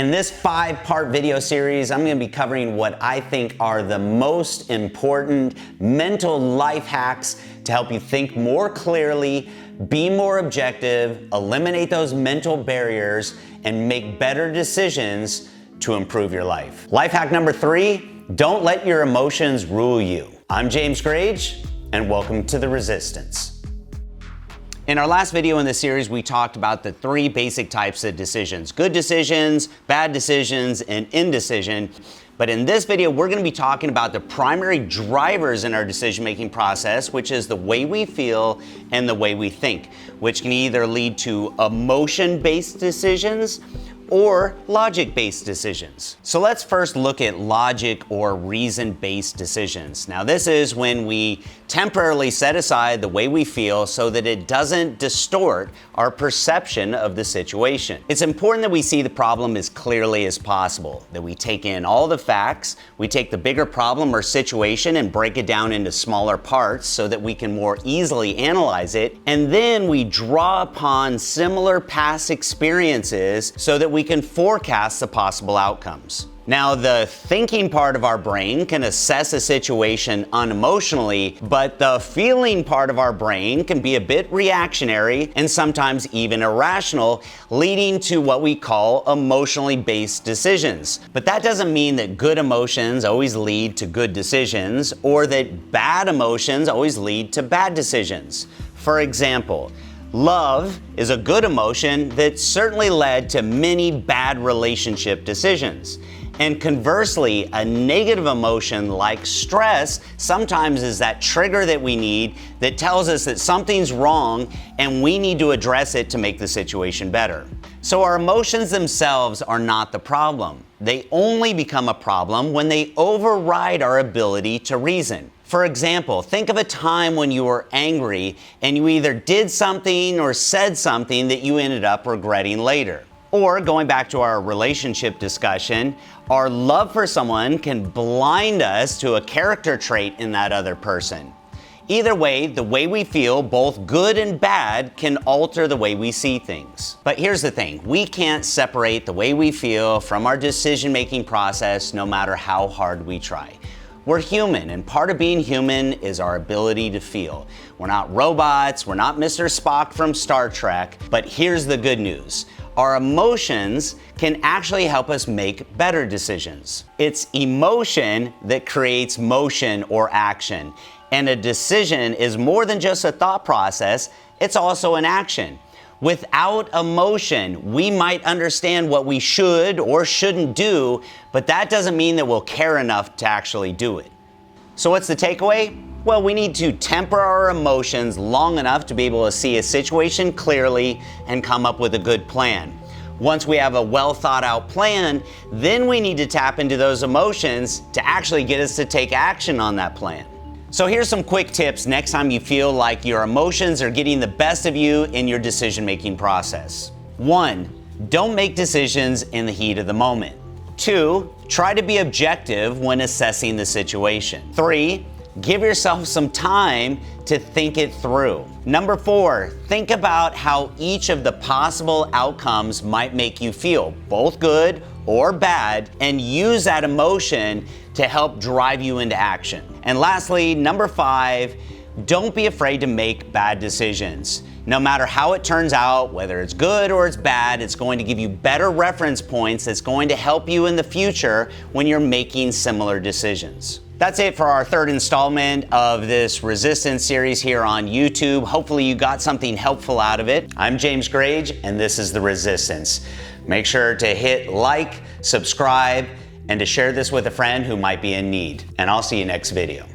In this 5-part video series, I'm going to be covering what I think are the most important mental life hacks to help you think more clearly, be more objective, eliminate those mental barriers, and make better decisions to improve your life. Life hack number 3, don't let your emotions rule you. I'm James Grage, and welcome to The Resistance. In our last video in this series, we talked about the 3 basic types of decisions: good decisions, bad decisions, and indecision. But in this video, we're going to be talking about the primary drivers in our decision-making process, which is the way we feel and the way we think, which can either lead to emotion-based decisions or logic-based decisions. So let's first look at logic or reason-based decisions. Now, this is when we temporarily set aside the way we feel so that it doesn't distort our perception of the situation. It's important that we see the problem as clearly as possible, that we take in all the facts, we take the bigger problem or situation and break it down into smaller parts so that we can more easily analyze it, and then we draw upon similar past experiences so that we can forecast the possible outcomes. Now, the thinking part of our brain can assess a situation unemotionally, but the feeling part of our brain can be a bit reactionary and sometimes even irrational, leading to what we call emotionally based decisions. But that doesn't mean that good emotions always lead to good decisions, or that bad emotions always lead to bad decisions. For example, love is a good emotion that certainly led to many bad relationship decisions. And conversely, a negative emotion like stress sometimes is that trigger that we need that tells us that something's wrong and we need to address it to make the situation better. So our emotions themselves are not the problem. They only become a problem when they override our ability to reason. For example, think of a time when you were angry and you either did something or said something that you ended up regretting later. Or going back to our relationship discussion, our love for someone can blind us to a character trait in that other person. Either way, the way we feel, both good and bad, can alter the way we see things. But here's the thing, we can't separate the way we feel from our decision-making process no matter how hard we try. We're human, and part of being human is our ability to feel. We're not robots, we're not Mr. Spock from Star Trek, but here's the good news. Our emotions can actually help us make better decisions. It's emotion that creates motion or action, and a decision is more than just a thought process, it's also an action. Without emotion, we might understand what we should or shouldn't do, but that doesn't mean that we'll care enough to actually do it. So what's the takeaway? Well, we need to temper our emotions long enough to be able to see a situation clearly and come up with a good plan. Once we have a well thought out plan, then we need to tap into those emotions to actually get us to take action on that plan. So here's some quick tips next time you feel like your emotions are getting the best of you in your decision-making process. 1, don't make decisions in the heat of the moment. 2, try to be objective when assessing the situation. 3, give yourself some time to think it through. Number 4, think about how each of the possible outcomes might make you feel, both good or bad, and use that emotion to help drive you into action. And lastly, number 5, don't be afraid to make bad decisions. No matter how it turns out, whether it's good or it's bad, it's going to give you better reference points that's going to help you in the future when you're making similar decisions. That's it for our 3rd installment of this Resistance series here on YouTube. Hopefully you got something helpful out of it. I'm James Grage, and this is The Resistance. Make sure to hit like, subscribe, and to share this with a friend who might be in need. And I'll see you next video.